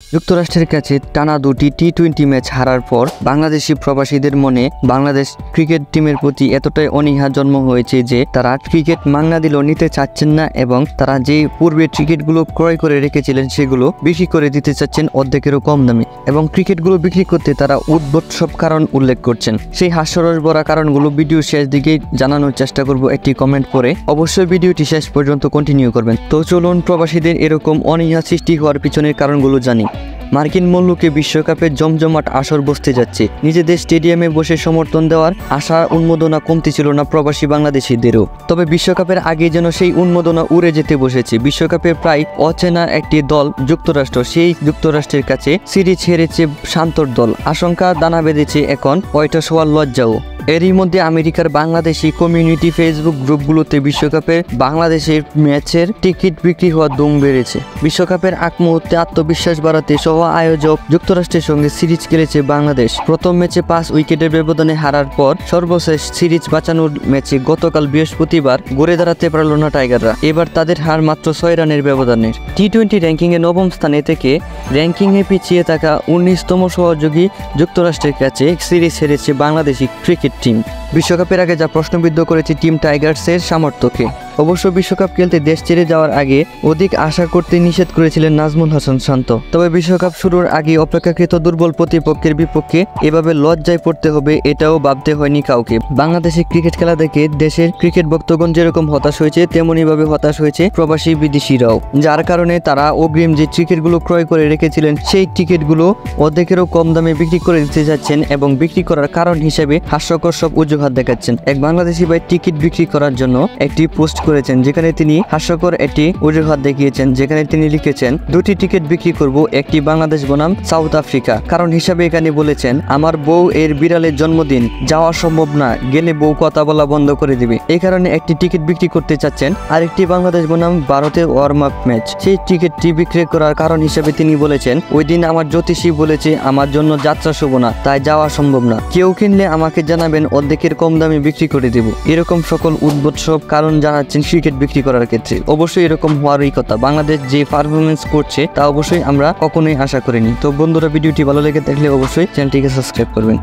যুক্তরাষ্ট্রের কাছে টানা দুটি টি-20 ম্যাচ হারার পর বাংলাদেশি প্রবাসীদের মনে বাংলাদেশ ক্রিকেট টিমের প্রতি এতটাই অনীহা জন্ম হয়েছে যে তারা ক্রিকেট মাংনা দিলেও নিতে চাচ্ছেন না এবং তারা যে পূর্বে ক্রিকেটগুলো ক্রয় করে রেখেছিলেন সেগুলো বিক্রি করে দিতে চাচ্ছেন অর্ধেকেরও কম দামে এবং ক্রিকেটগুলো বিক্রি করতে তারা উদ্ভট সব কারণ উল্লেখ করছেন। সেই হাস্যরস ভরা কারণগুলো ভিডিও শেষ দিকে জানানোর চেষ্টা করব একটি কমেন্ট করে। অবশ্যই ভিডিওটি শেষ পর্যন্ত কন্টিনিউ করবেন। তো চলুন প্রবাসীদের এরকম অনীহা সৃষ্টি হওয়ার পিছনের কারণগুলো জানি। মার্কিন মল্লুকে বিশ্বকাপের জমজমাট আসর বসতে যাচ্ছে। নিজেদের স্টেডিয়ামে বসে সমর্থন দেওয়ার আশা উন্মাদনা কমতি ছিল না প্রবাসী বাংলাদেশিদেরও। তবে বিশ্বকাপের আগে যেন সেই উন্মাদনা উড়ে যেতে বসেছে। বিশ্বকাপের প্রায় অচেনা একটি দল যুক্তরাষ্ট্র, সেই যুক্তরাষ্ট্রের কাছে সিরিজ হেরেছে শান্তর দল। আশঙ্কা দানা বেঁধেছে এখন ওইটা সবার লজ্জাও। এরই মধ্যে আমেরিকার বাংলাদেশি কমিউনিটি ফেসবুক গ্রুপগুলোতে বিশ্বকাপের বাংলাদেশের ম্যাচের টিকিট বিক্রি হওয়ার দম বেড়েছে। বিশ্বকাপের আগ মুহূর্তে আত্মবিশ্বাস বাড়াতে সহ আয়োজক যুক্তরাষ্ট্রের সঙ্গে সিরিজ খেলেছে বাংলাদেশ। প্রথম ম্যাচে 5 উইকেটের ব্যবধানে হারার পর সর্বশেষ সিরিজ বাঁচানোর ম্যাচে গতকাল বৃহস্পতিবার ঘুরে দাঁড়াতে পারল না টাইগাররা। এবার তাদের হার মাত্র 6 রানের ব্যবধানের। টি-20 র্যাঙ্কিংয়ে নবম স্থানে থেকে র্যাঙ্কিংয়ে পিছিয়ে থাকা 19তম সহযোগী যুক্তরাষ্ট্রের কাছে সিরিজ হেরেছে বাংলাদেশি ক্রিকেট টিম। বিশ্বকাপের আগে যা প্রশ্নবিদ্ধ করেছে টিম টাইগার্সের সামর্থ্যকে। অবশ্য বিশ্বকাপ খেলতে দেশ ছেড়ে যাওয়ার আগে অধিক আশা করতে নিষেধ করেছিলেন নাজমুল হাসান শান্ত। তবে বিশ্বকাপ শুরুর আগে অপেক্ষাকৃত দুর্বল প্রতিপক্ষের বিপক্ষে এভাবে লজ্জায় পড়তে হবে এটাও ভাবতে হয়নি কাউকে। বাংলাদেশে ক্রিকেট খেলা দেখে দেশের ক্রিকেট ভক্তগণ যেরকম হতাশ হয়েছে তেমনিভাবে হতাশ হয়েছে প্রবাসী বিদেশিরাও, যার কারণে তারা অগ্রিম যে টিকিটগুলো ক্রয় করে রেখেছিলেন সেই টিকিটগুলো অর্ধেকেরও কম দামে বিক্রি করে দিতে যাচ্ছেন এবং বিক্রি করার কারণ হিসেবে হাস্যকর সব অজুহাত দেখাচ্ছেন। এক বাংলাদেশি ভাই টিকিট বিক্রি করার জন্য একটি পোস্ট করেছেন যেখানে তিনি হাস্যকর একটি অজুহাত দেখিয়েছেন, যেখানে তিনি লিখেছেন 2টি টিকিট বিক্রি করব, একটি বাংলাদেশ বনাম সাউথ আফ্রিকা। কারণ হিসাবে এখানে বলেছেন আমার বউ এর বিড়ালের জন্মদিন, যাওয়া সম্ভব না, গেলে বউ কথা বলা বন্ধ করে দিবে, এই কারণে একটি টিকিট বিক্রি করতে চাচ্ছেন। আরেকটি বাংলাদেশ বনাম ভারতের ওয়ার্ম আপ ম্যাচ, সেই টিকিটটি বিক্রি করার কারণ হিসেবে তিনি বলেছেন ওই দিন আমার জ্যোতিষী বলেছে আমার জন্য যাত্রা শুভ না, তাই যাওয়া সম্ভব না, কেউ কিনলে আমাকে জানাবেন, অর্ধেকের কম দামে বিক্রি করে দেব। এরকম সকল উদ্ভট সব কারণ জানাচ্ছেন ক্রিকেট বিক্রি করার ক্ষেত্রে। অবশ্যই এরকম হওয়ারই কথা। বাংলাদেশ যে পারফরমেন্স করছে তা অবশ্যই আমরা কখনোই আশা করিনি। তো বন্ধুরা, ভিডিওটি ভালো লেগে থাকলে অবশ্যই চ্যানেলটিকে সাবস্ক্রাইব করবেন।